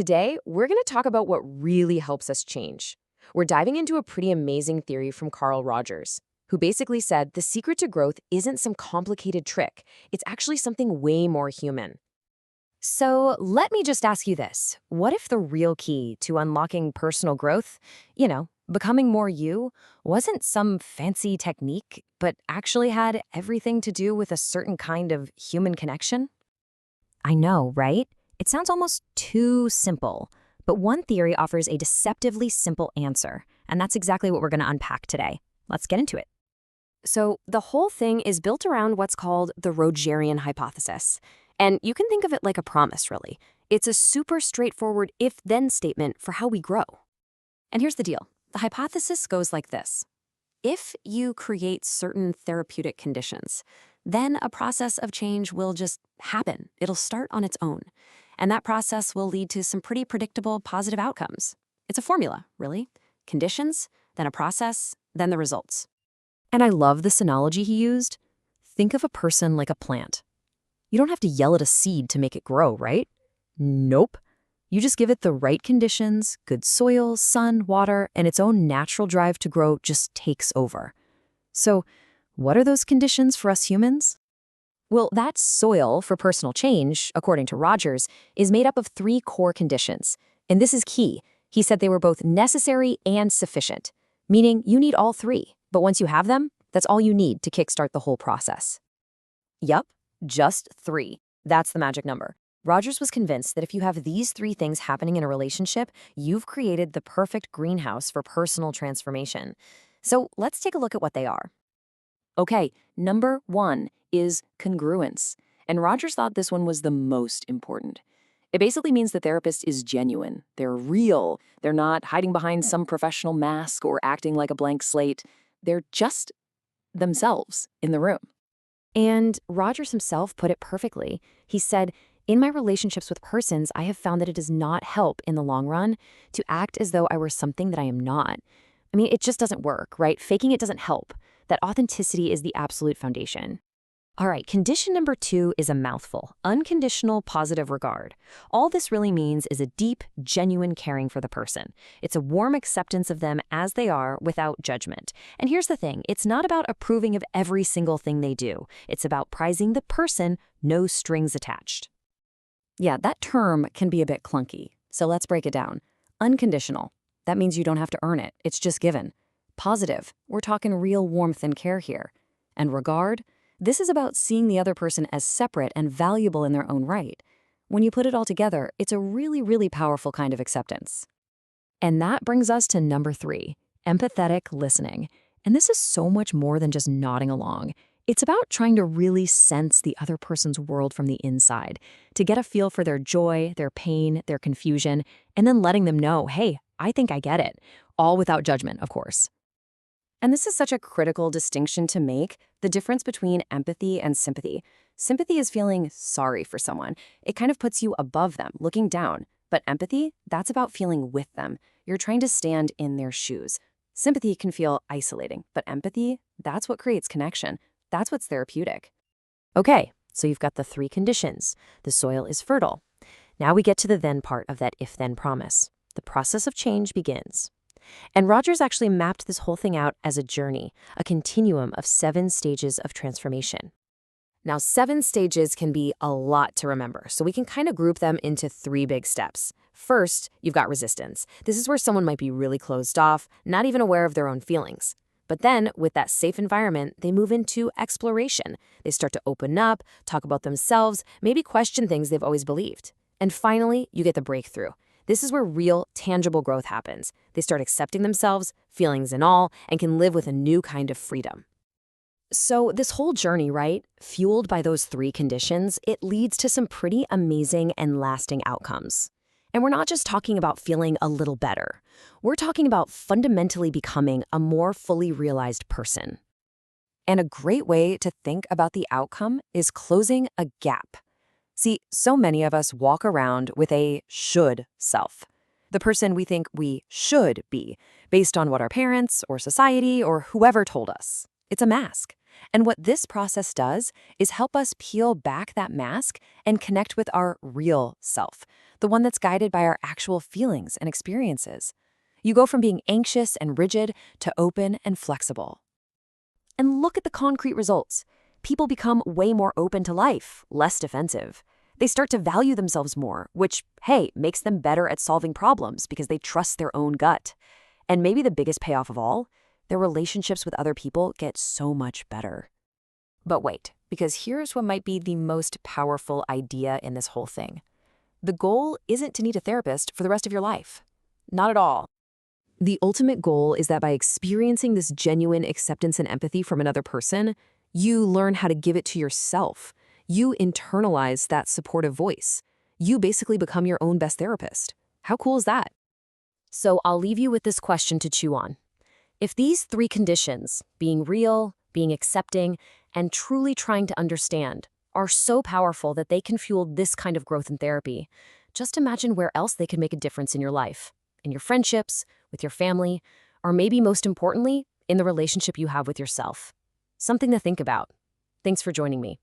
Today, we're going to talk about what really helps us change. We're diving into a pretty amazing theory from Carl Rogers, who basically said the secret to growth isn't some complicated trick. It's actually something way more human. So let me just ask you this. What if the real key to unlocking personal growth, becoming more you, wasn't some fancy technique, but actually had everything to do with a certain kind of human connection? I know, right? It sounds almost too simple, but one theory offers a deceptively simple answer, and that's exactly what we're going to unpack today. Let's get into it. So the whole thing is built around what's called the Rogerian hypothesis. And you can think of it like a promise, really. It's a super straightforward if-then statement for how we grow. And here's the deal. The hypothesis goes like this. If you create certain therapeutic conditions, then a process of change will just happen. It'll start on its own. And that process will lead to some pretty predictable positive outcomes. It's a formula, really. Conditions, then a process, then the results. And I love this analogy he used. Think of a person like a plant. You don't have to yell at a seed to make it grow, right? Nope. You just give it the right conditions, good soil, sun, water, and its own natural drive to grow just takes over. So, what are those conditions for us humans? Well, that soil for personal change, according to Rogers, is made up of 3 core conditions. And this is key. He said they were both necessary and sufficient, meaning you need all 3. But once you have them, that's all you need to kickstart the whole process. Yup, just 3. That's the magic number. Rogers was convinced that if you have these 3 things happening in a relationship, you've created the perfect greenhouse for personal transformation. So let's take a look at what they are. Okay, number 1 is congruence. And Rogers thought this one was the most important. It basically means the therapist is genuine. They're real. They're not hiding behind some professional mask or acting like a blank slate. They're just themselves in the room. And Rogers himself put it perfectly. He said, in my relationships with persons, I have found that it does not help in the long run to act as though I were something that I am not. I mean, it just doesn't work, right? Faking it doesn't help. That authenticity is the absolute foundation. All right, condition number 2 is a mouthful, unconditional positive regard. All this really means is a deep, genuine caring for the person. It's a warm acceptance of them as they are without judgment. And here's the thing, it's not about approving of every single thing they do. It's about prizing the person, no strings attached. Yeah, that term can be a bit clunky, so let's break it down. Unconditional, that means you don't have to earn it, it's just given. Positive, we're talking real warmth and care here. And regard, this is about seeing the other person as separate and valuable in their own right. When you put it all together, it's a really, really powerful kind of acceptance. And that brings us to number 3, empathetic listening. And this is so much more than just nodding along. It's about trying to really sense the other person's world from the inside, to get a feel for their joy, their pain, their confusion, and then letting them know, hey, I think I get it, all without judgment, of course. And this is such a critical distinction to make, the difference between empathy and sympathy. Sympathy is feeling sorry for someone. It kind of puts you above them, looking down. But empathy, that's about feeling with them. You're trying to stand in their shoes. Sympathy can feel isolating, but empathy, that's what creates connection. That's what's therapeutic. Okay, so you've got the 3 conditions. The soil is fertile. Now we get to the then part of that if-then promise. The process of change begins. And Rogers actually mapped this whole thing out as a journey, a continuum of 7 stages of transformation. Now, 7 stages can be a lot to remember, so we can kind of group them into 3 big steps. First, you've got resistance. This is where someone might be really closed off, not even aware of their own feelings. But then, with that safe environment, they move into exploration. They start to open up, talk about themselves, maybe question things they've always believed. And finally, you get the breakthrough. This is where real, tangible growth happens. They start accepting themselves, feelings and all, and can live with a new kind of freedom. So this whole journey, right, fueled by those 3 conditions, it leads to some pretty amazing and lasting outcomes. And we're not just talking about feeling a little better. We're talking about fundamentally becoming a more fully realized person. And a great way to think about the outcome is closing a gap. See, so many of us walk around with a should self, the person we think we should be, based on what our parents or society or whoever told us. It's a mask. And what this process does is help us peel back that mask and connect with our real self, the one that's guided by our actual feelings and experiences. You go from being anxious and rigid to open and flexible. And look at the concrete results. People become way more open to life, less defensive. They start to value themselves more, which, hey, makes them better at solving problems because they trust their own gut. And maybe the biggest payoff of all, their relationships with other people get so much better. But wait, because here's what might be the most powerful idea in this whole thing. The goal isn't to need a therapist for the rest of your life. Not at all. The ultimate goal is that by experiencing this genuine acceptance and empathy from another person, you learn how to give it to yourself. You internalize that supportive voice. You basically become your own best therapist. How cool is that? So I'll leave you with this question to chew on. If these three conditions, being real, being accepting, and truly trying to understand, are so powerful that they can fuel this kind of growth in therapy, just imagine where else they can make a difference in your life, in your friendships, with your family, or maybe most importantly, in the relationship you have with yourself. Something to think about. Thanks for joining me.